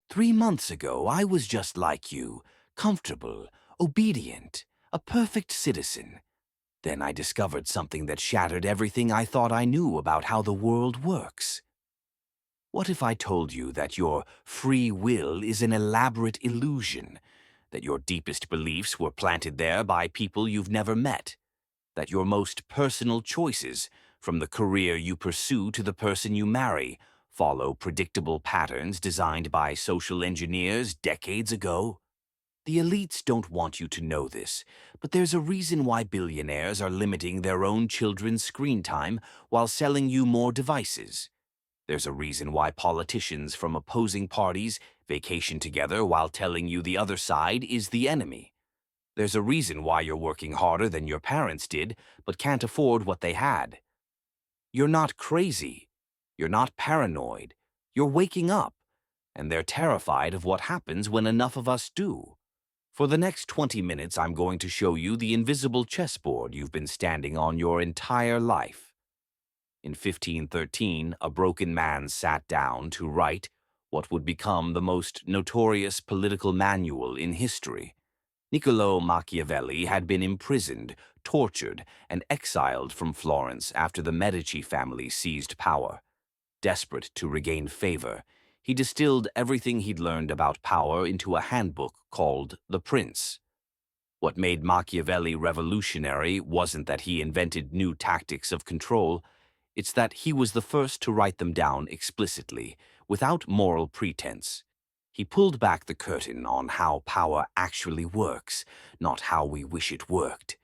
3 months ago, I was just like you, comfortable, obedient, a perfect citizen. Then I discovered something that shattered everything I thought I knew about how the world works. What if I told you that your free will is an elaborate illusion, that your deepest beliefs were planted there by people you've never met, that your most personal choices, from the career you pursue to the person you marry, follow predictable patterns designed by social engineers decades ago? The elites don't want you to know this, but there's a reason why billionaires are limiting their own children's screen time while selling you more devices. There's a reason why politicians from opposing parties vacation together while telling you the other side is the enemy. There's a reason why you're working harder than your parents did, but can't afford what they had. You're not crazy. You're not paranoid. You're waking up, and they're terrified of what happens when enough of us do. For the next 20 minutes, I'm going to show you the invisible chessboard you've been standing on your entire life. In 1513, a broken man sat down to write what would become the most notorious political manual in history. Niccolo Machiavelli had been imprisoned, tortured, and exiled from Florence after the Medici family seized power. Desperate to regain favor, he distilled everything he'd learned about power into a handbook called The Prince. What made Machiavelli revolutionary wasn't that he invented new tactics of control, it's that he was the first to write them down explicitly, without moral pretense. He pulled back the curtain on how power actually works, not how we wish it worked.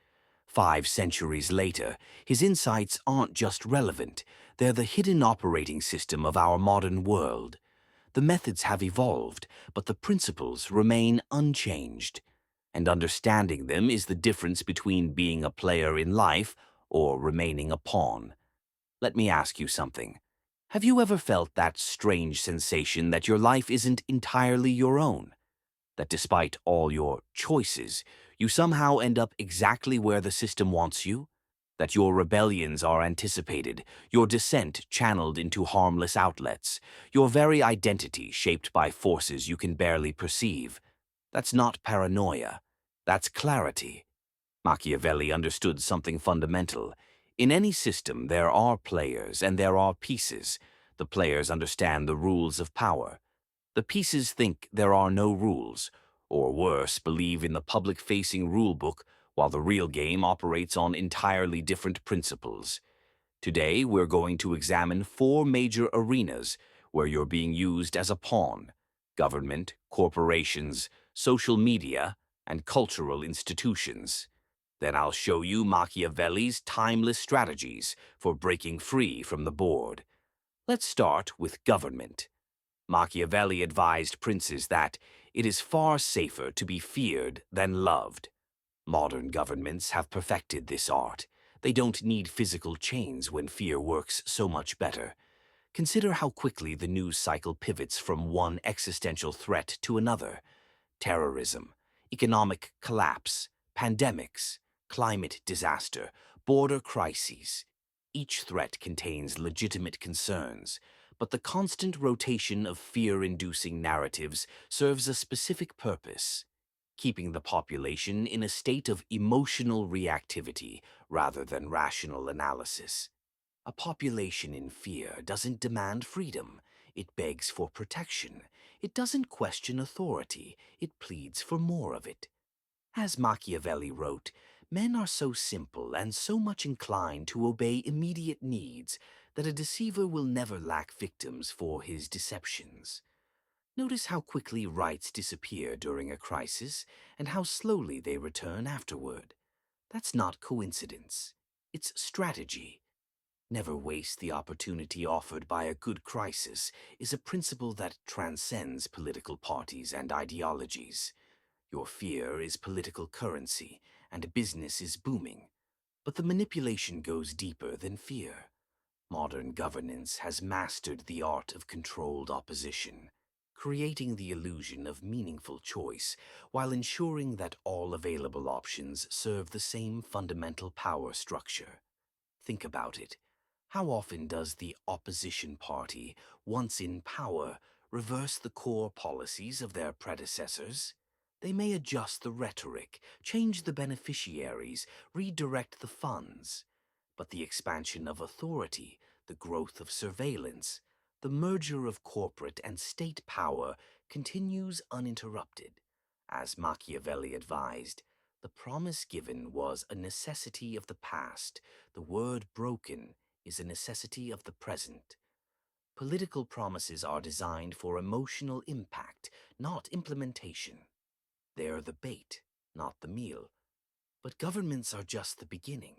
5 centuries later, his insights aren't just relevant, they're the hidden operating system of our modern world. The methods have evolved, but the principles remain unchanged. And understanding them is the difference between being a player in life or remaining a pawn. Let me ask you something. Have you ever felt that strange sensation that your life isn't entirely your own? That despite all your choices, you somehow end up exactly where the system wants you? That your rebellions are anticipated, your dissent channeled into harmless outlets, your very identity shaped by forces you can barely perceive? That's not paranoia. That's clarity. Machiavelli understood something fundamental. In any system, there are players and there are pieces. The players understand the rules of power. The pieces think there are no rules, or worse, believe in the public-facing rulebook, while the real game operates on entirely different principles. Today, we're going to examine 4 major arenas where you're being used as a pawn: government, corporations, social media, and cultural institutions. Then I'll show you Machiavelli's timeless strategies for breaking free from the board. Let's start with government. Machiavelli advised princes that it is far safer to be feared than loved. Modern governments have perfected this art. They don't need physical chains when fear works so much better. Consider how quickly the news cycle pivots from one existential threat to another. Terrorism, economic collapse, pandemics, climate disaster, border crises. Each threat contains legitimate concerns, but the constant rotation of fear-inducing narratives serves a specific purpose: keeping the population in a state of emotional reactivity rather than rational analysis. A population in fear doesn't demand freedom, it begs for protection. It doesn't question authority, it pleads for more of it. As Machiavelli wrote, men are so simple and so much inclined to obey immediate needs that a deceiver will never lack victims for his deceptions. Notice how quickly rights disappear during a crisis and how slowly they return afterward. That's not coincidence. It's strategy. Never waste the opportunity offered by a good crisis is a principle that transcends political parties and ideologies. Your fear is political currency, and business is booming. But the manipulation goes deeper than fear. Modern governance has mastered the art of controlled opposition, creating the illusion of meaningful choice while ensuring that all available options serve the same fundamental power structure. Think about it. How often does the opposition party, once in power, reverse the core policies of their predecessors. They may adjust the rhetoric, change the beneficiaries, redirect the funds. But the expansion of authority, the growth of surveillance, the merger of corporate and state power continues uninterrupted. As Machiavelli advised, the promise given was a necessity of the past. The word broken is a necessity of the present. Political promises are designed for emotional impact, not implementation. They're the bait, not the meal. But governments are just the beginning.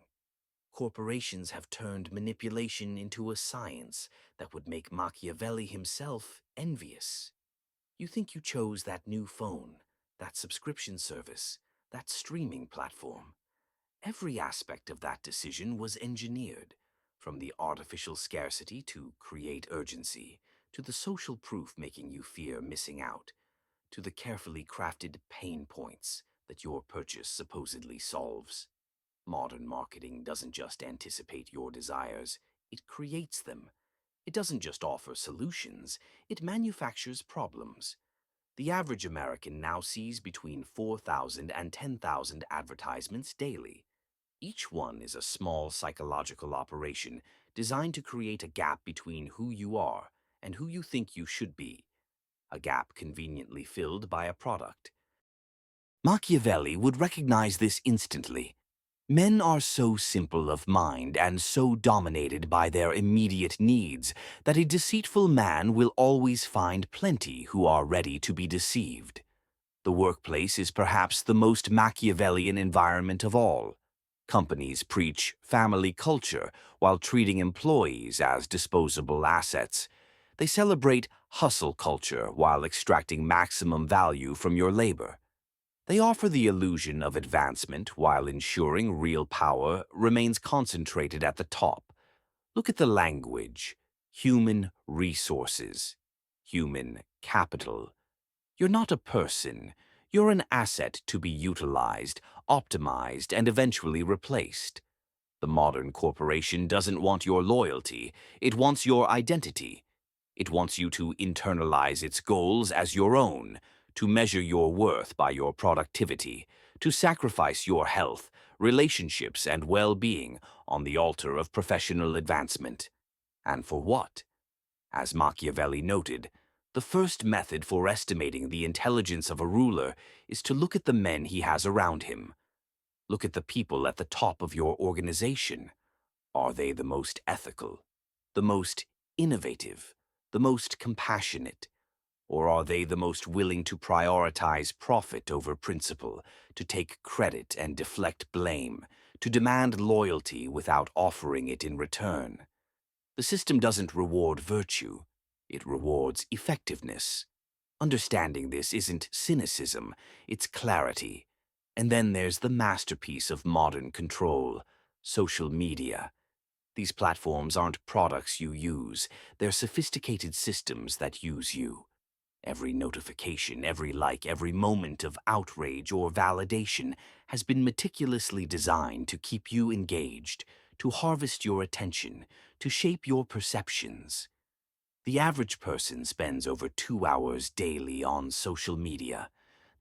Corporations have turned manipulation into a science that would make Machiavelli himself envious. You think you chose that new phone, that subscription service, that streaming platform. Every aspect of that decision was engineered, from the artificial scarcity to create urgency, to the social proof making you fear missing out, to the carefully crafted pain points that your purchase supposedly solves. Modern marketing doesn't just anticipate your desires, it creates them. It doesn't just offer solutions, it manufactures problems. The average American now sees between 4,000 and 10,000 advertisements daily. Each one is a small psychological operation designed to create a gap between who you are and who you think you should be, a gap conveniently filled by a product. Machiavelli would recognize this instantly. Men are so simple of mind and so dominated by their immediate needs that a deceitful man will always find plenty who are ready to be deceived. The workplace is perhaps the most Machiavellian environment of all. Companies preach family culture while treating employees as disposable assets. They celebrate hustle culture while extracting maximum value from your labor. They offer the illusion of advancement while ensuring real power remains concentrated at the top. Look at the language: human resources, human capital. You're not a person. You're an asset to be utilized, optimized, and eventually replaced. The modern corporation doesn't want your loyalty. It wants your identity. It wants you to internalize its goals as your own, to measure your worth by your productivity, to sacrifice your health, relationships, and well-being on the altar of professional advancement. And for what? As Machiavelli noted, the first method for estimating the intelligence of a ruler is to look at the men he has around him. Look at the people at the top of your organization. Are they the most ethical, the most innovative, the most compassionate? Or are they the most willing to prioritize profit over principle, to take credit and deflect blame, to demand loyalty without offering it in return? The system doesn't reward virtue, it rewards effectiveness. Understanding this isn't cynicism, it's clarity. And then there's the masterpiece of modern control: social media. These platforms aren't products you use, they're sophisticated systems that use you. Every notification, every like, every moment of outrage or validation has been meticulously designed to keep you engaged, to harvest your attention, to shape your perceptions. The average person spends over 2 hours daily on social media.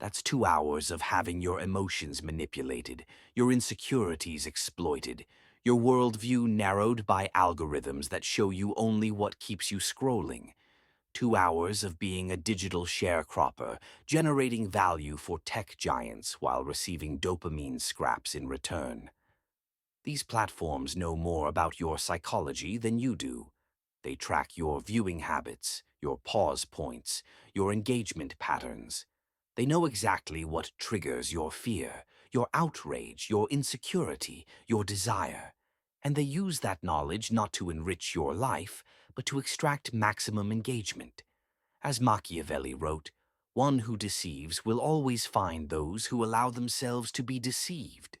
That's 2 hours of having your emotions manipulated, your insecurities exploited, your worldview narrowed by algorithms that show you only what keeps you scrolling. 2 hours of being a digital sharecropper, generating value for tech giants while receiving dopamine scraps in return. These platforms know more about your psychology than you do. They track your viewing habits, your pause points, your engagement patterns. They know exactly what triggers your fear, your outrage, your insecurity, your desire. And they use that knowledge not to enrich your life, but to extract maximum engagement. As Machiavelli wrote, one who deceives will always find those who allow themselves to be deceived.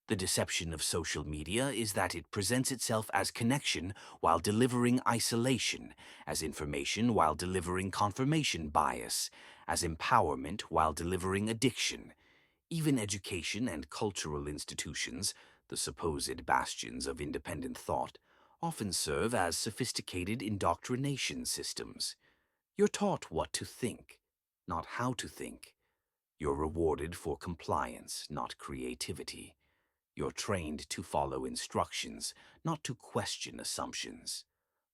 The deception of social media is that it presents itself as connection while delivering isolation, as information while delivering confirmation bias, as empowerment while delivering addiction. Even education and cultural institutions, the supposed bastions of independent thought, often serve as sophisticated indoctrination systems. You're taught what to think, not how to think. You're rewarded for compliance, not creativity. You're trained to follow instructions, not to question assumptions.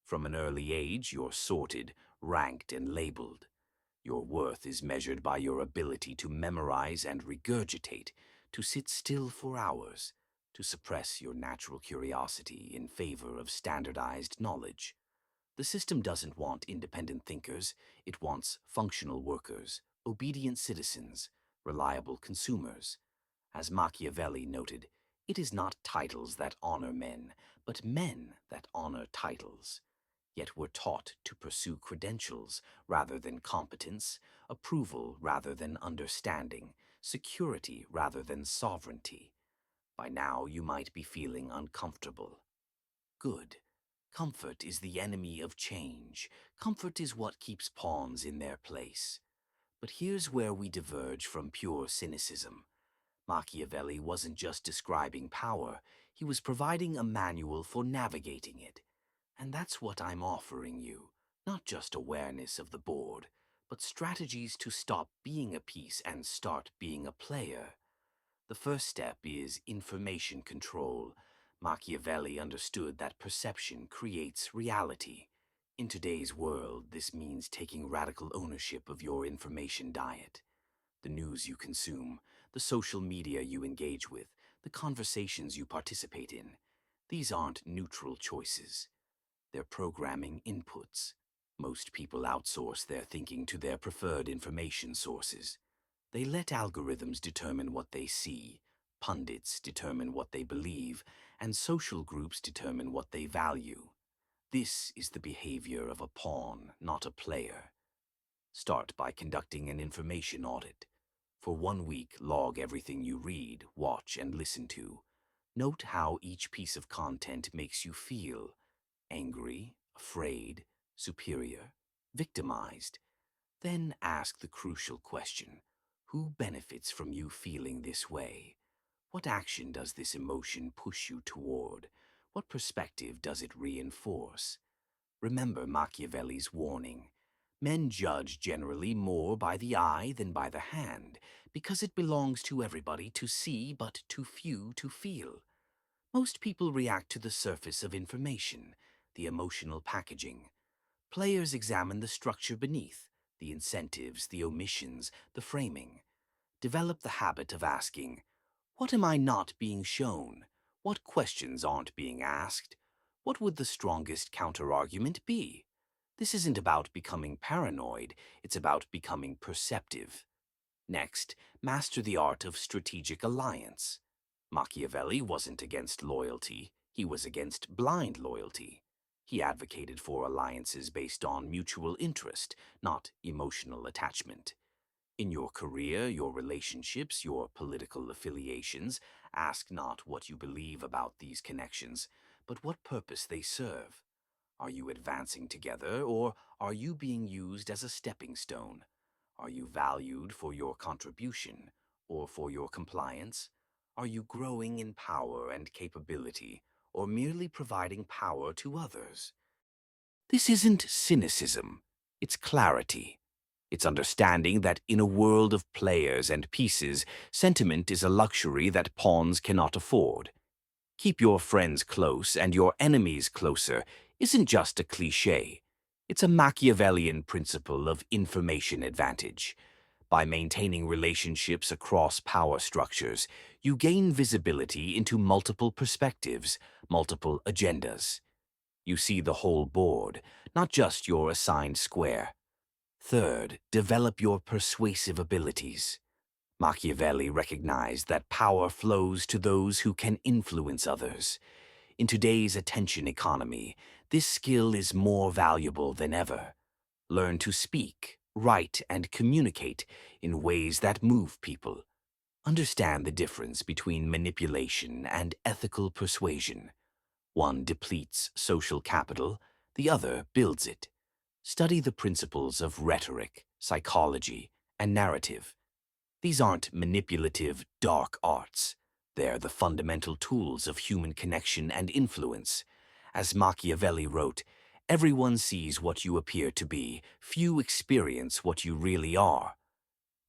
From an early age, you're sorted, ranked, and labeled. Your worth is measured by your ability to memorize and regurgitate, to sit still for hours, to suppress your natural curiosity in favor of standardized knowledge. The system doesn't want independent thinkers, it wants functional workers, obedient citizens, reliable consumers. As Machiavelli noted, it is not titles that honor men, but men that honor titles. Yet we're taught to pursue credentials rather than competence, approval rather than understanding, security rather than sovereignty. By now you might be feeling uncomfortable. Good. Comfort is the enemy of change. Comfort is what keeps pawns in their place. But here's where we diverge from pure cynicism. Machiavelli wasn't just describing power, he was providing a manual for navigating it. And that's what I'm offering you. Not just awareness of the board, but strategies to stop being a piece and start being a player. The first step is information control. Machiavelli understood that perception creates reality. In today's world, this means taking radical ownership of your information diet. The news you consume, the social media you engage with, the conversations you participate in. These aren't neutral choices. They're programming inputs. Most people outsource their thinking to their preferred information sources. They let algorithms determine what they see, pundits determine what they believe, and social groups determine what they value. This is the behavior of a pawn, not a player. Start by conducting an information audit. For 1 week, log everything you read, watch, and listen to. Note how each piece of content makes you feel: angry, afraid, superior, victimized. Then ask the crucial question: who benefits from you feeling this way? What action does this emotion push you toward? What perspective does it reinforce? Remember Machiavelli's warning. Men judge generally more by the eye than by the hand, because it belongs to everybody to see but too few to feel. Most people react to the surface of information, the emotional packaging. Players examine the structure beneath, the incentives, the omissions, the framing. Develop the habit of asking, what am I not being shown? What questions aren't being asked? What would the strongest counterargument be? This isn't about becoming paranoid, it's about becoming perceptive. Next, master the art of strategic alliance. Machiavelli wasn't against loyalty, he was against blind loyalty. He advocated for alliances based on mutual interest, not emotional attachment. In your career, your relationships, your political affiliations, ask not what you believe about these connections, but what purpose they serve. Are you advancing together, or are you being used as a stepping stone? Are you valued for your contribution, or for your compliance? Are you growing in power and capability, or merely providing power to others? This isn't cynicism, it's clarity. It's understanding that in a world of players and pieces, sentiment is a luxury that pawns cannot afford. Keep your friends close and your enemies closer isn't just a cliché. It's a Machiavellian principle of information advantage. By maintaining relationships across power structures, you gain visibility into multiple perspectives, multiple agendas. You see the whole board, not just your assigned square. Third, develop your persuasive abilities. Machiavelli recognized that power flows to those who can influence others. In today's attention economy, this skill is more valuable than ever. Learn to speak, write, and communicate in ways that move people. Understand the difference between manipulation and ethical persuasion. One depletes social capital, the other builds it. Study the principles of rhetoric, psychology, and narrative. These aren't manipulative, dark arts. They're the fundamental tools of human connection and influence. As Machiavelli wrote, Everyone sees what you appear to be. Few experience what you really are.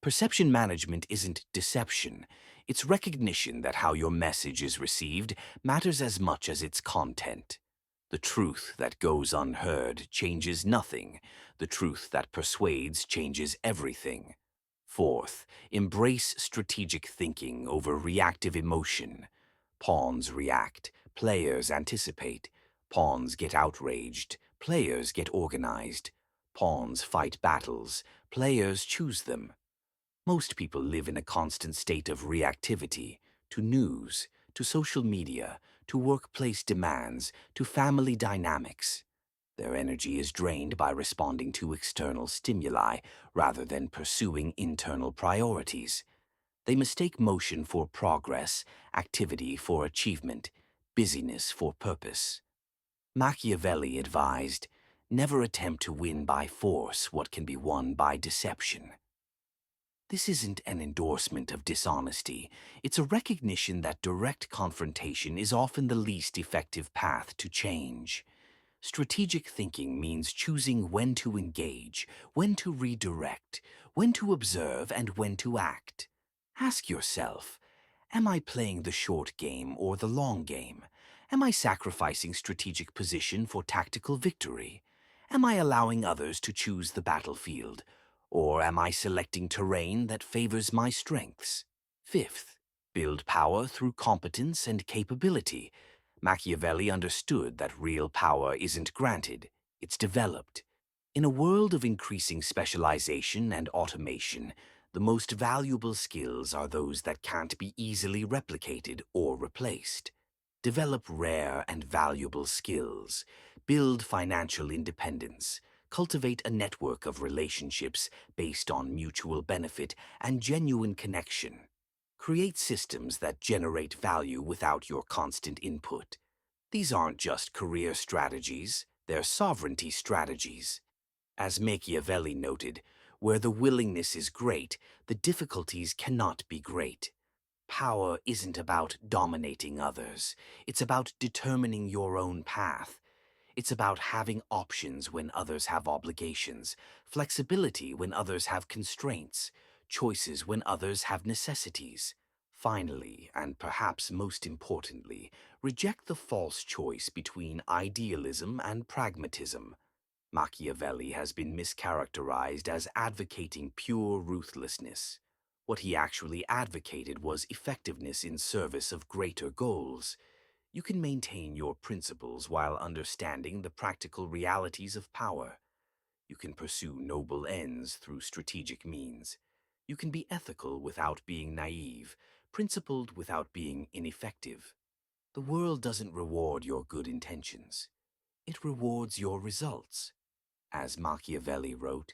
Perception management isn't deception. It's recognition that how your message is received matters as much as its content. The truth that goes unheard changes nothing. The truth that persuades changes everything. Fourth, embrace strategic thinking over reactive emotion. Pawns react, players anticipate. Pawns get outraged, players get organized. Pawns fight battles, players choose them. Most people live in a constant state of reactivity to news, to social media, to workplace demands, to family dynamics. Their energy is drained by responding to external stimuli rather than pursuing internal priorities. They mistake motion for progress, activity for achievement, busyness for purpose. Machiavelli advised, never attempt to win by force what can be won by deception. This isn't an endorsement of dishonesty. It's a recognition that direct confrontation is often the least effective path to change. Strategic thinking means choosing when to engage, when to redirect, when to observe, and when to act. Ask yourself, am I playing the short game or the long game? Am I sacrificing strategic position for tactical victory? Am I allowing others to choose the battlefield? Or am I selecting terrain that favors my strengths? Fifth, build power through competence and capability. Machiavelli understood that real power isn't granted, it's developed. In a world of increasing specialization and automation, the most valuable skills are those that can't be easily replicated or replaced. Develop rare and valuable skills. Build financial independence. Cultivate a network of relationships based on mutual benefit and genuine connection. Create systems that generate value without your constant input. These aren't just career strategies, they're sovereignty strategies. As Machiavelli noted, where the willingness is great, the difficulties cannot be great. Power isn't about dominating others. It's about determining your own path. It's about having options when others have obligations, flexibility when others have constraints, choices when others have necessities. Finally, and perhaps most importantly, reject the false choice between idealism and pragmatism. Machiavelli has been mischaracterized as advocating pure ruthlessness. What he actually advocated was effectiveness in service of greater goals. You can maintain your principles while understanding the practical realities of power. You can pursue noble ends through strategic means. You can be ethical without being naive, principled without being ineffective. The world doesn't reward your good intentions. It rewards your results. As Machiavelli wrote,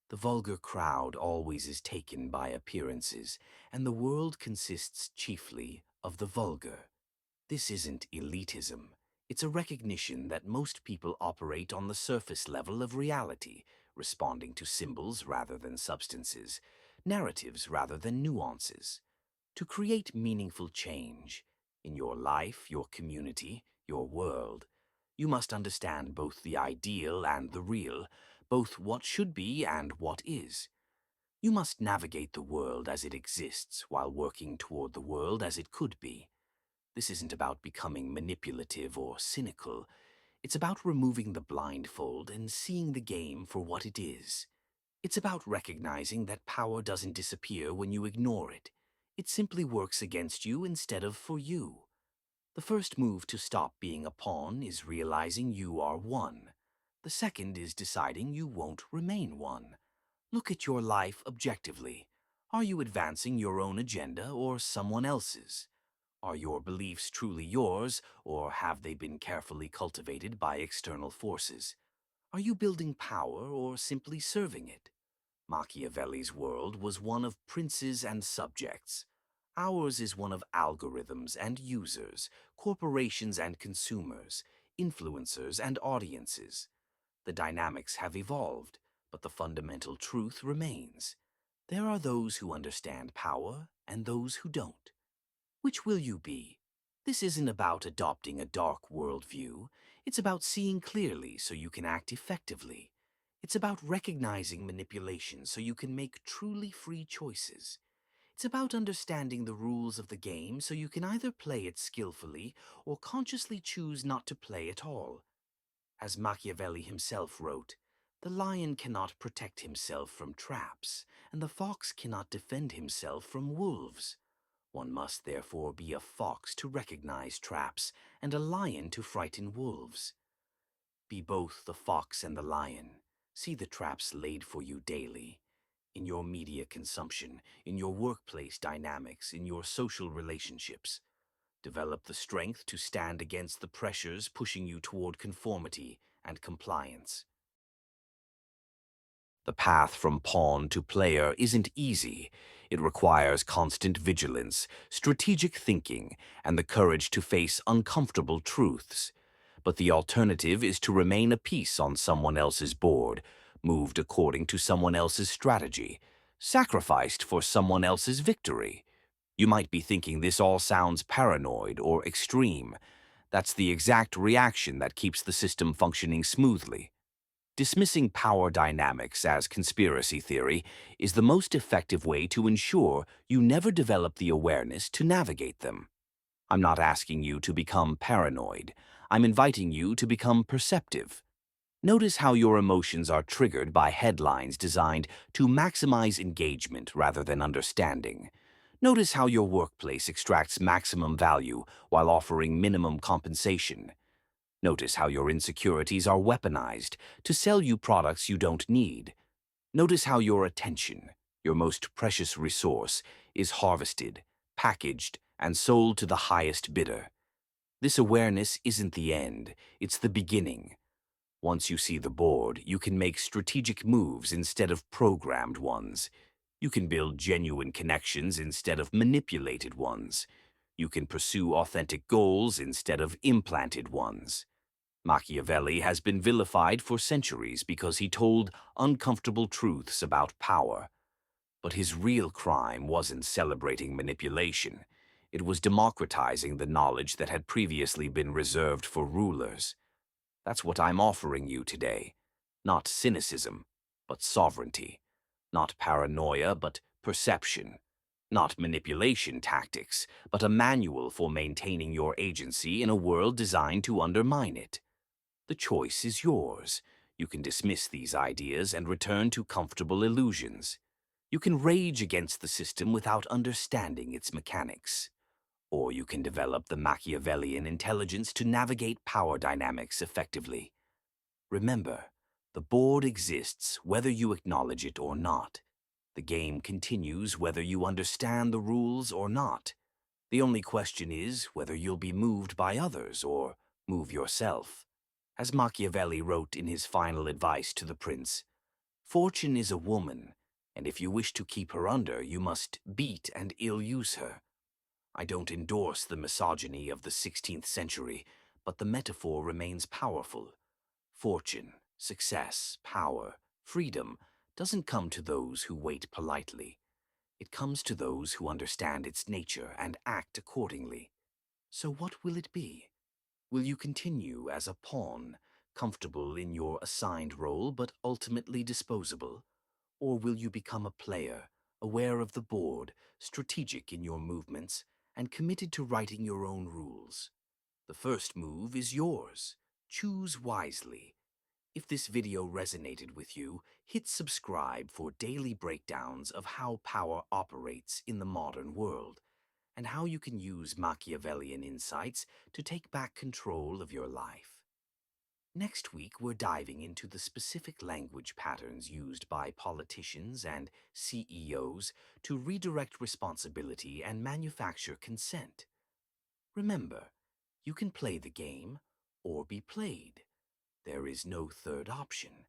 the vulgar crowd always is taken by appearances, and the world consists chiefly of the vulgar. This isn't elitism. It's a recognition that most people operate on the surface level of reality, responding to symbols rather than substances, narratives rather than nuances. To create meaningful change in your life, your community, your world, you must understand both the ideal and the real, both what should be and what is. You must navigate the world as it exists while working toward the world as it could be. This isn't about becoming manipulative or cynical. It's about removing the blindfold and seeing the game for what it is. It's about recognizing that power doesn't disappear when you ignore it. It simply works against you instead of for you. The first move to stop being a pawn is realizing you are one. The second is deciding you won't remain one. Look at your life objectively. Are you advancing your own agenda or someone else's? Are your beliefs truly yours, or have they been carefully cultivated by external forces? Are you building power or simply serving it? Machiavelli's world was one of princes and subjects. Ours is one of algorithms and users, corporations and consumers, influencers and audiences. The dynamics have evolved, but the fundamental truth remains. There are those who understand power and those who don't. Which will you be? This isn't about adopting a dark worldview. It's about seeing clearly so you can act effectively. It's about recognizing manipulation so you can make truly free choices. It's about understanding the rules of the game so you can either play it skillfully or consciously choose not to play at all. As Machiavelli himself wrote, the lion cannot protect himself from traps, and the fox cannot defend himself from wolves. One must therefore be a fox to recognize traps, and a lion to frighten wolves. Be both the fox and the lion. See the traps laid for you daily. In your media consumption, in your workplace dynamics, in your social relationships. Develop the strength to stand against the pressures pushing you toward conformity and compliance. The path from pawn to player isn't easy. It requires constant vigilance, strategic thinking, and the courage to face uncomfortable truths. But the alternative is to remain a piece on someone else's board, moved according to someone else's strategy, sacrificed for someone else's victory. You might be thinking this all sounds paranoid or extreme. That's the exact reaction that keeps the system functioning smoothly. Dismissing power dynamics as conspiracy theory is the most effective way to ensure you never develop the awareness to navigate them. I'm not asking you to become paranoid. I'm inviting you to become perceptive. Notice how your emotions are triggered by headlines designed to maximize engagement rather than understanding. Notice how your workplace extracts maximum value while offering minimum compensation. Notice how your insecurities are weaponized to sell you products you don't need. Notice how your attention, your most precious resource, is harvested, packaged, and sold to the highest bidder. This awareness isn't the end, it's the beginning. Once you see the board, you can make strategic moves instead of programmed ones. You can build genuine connections instead of manipulated ones. You can pursue authentic goals instead of implanted ones. Machiavelli has been vilified for centuries because he told uncomfortable truths about power. But his real crime wasn't celebrating manipulation. It was democratizing the knowledge that had previously been reserved for rulers. That's what I'm offering you today. Not cynicism, but sovereignty. Not paranoia, but perception. Not manipulation tactics, but a manual for maintaining your agency in a world designed to undermine it. The choice is yours. You can dismiss these ideas and return to comfortable illusions. You can rage against the system without understanding its mechanics. Or you can develop the Machiavellian intelligence to navigate power dynamics effectively. Remember, the board exists whether you acknowledge it or not. The game continues whether you understand the rules or not. The only question is whether you'll be moved by others or move yourself. As Machiavelli wrote in his final advice to the prince, "Fortune is a woman, and if you wish to keep her under, you must beat and ill-use her." I don't endorse the misogyny of the 16th century, but the metaphor remains powerful. Fortune, success, power, freedom doesn't come to those who wait politely. It comes to those who understand its nature and act accordingly. So what will it be? Will you continue as a pawn, comfortable in your assigned role but ultimately disposable? Or will you become a player, aware of the board, strategic in your movements, and committed to writing your own rules? The first move is yours. Choose wisely. If this video resonated with you, hit subscribe for daily breakdowns of how power operates in the modern world and how you can use Machiavellian insights to take back control of your life. Next week, we're diving into the specific language patterns used by politicians and CEOs to redirect responsibility and manufacture consent. Remember, you can play the game or be played. There is no third option.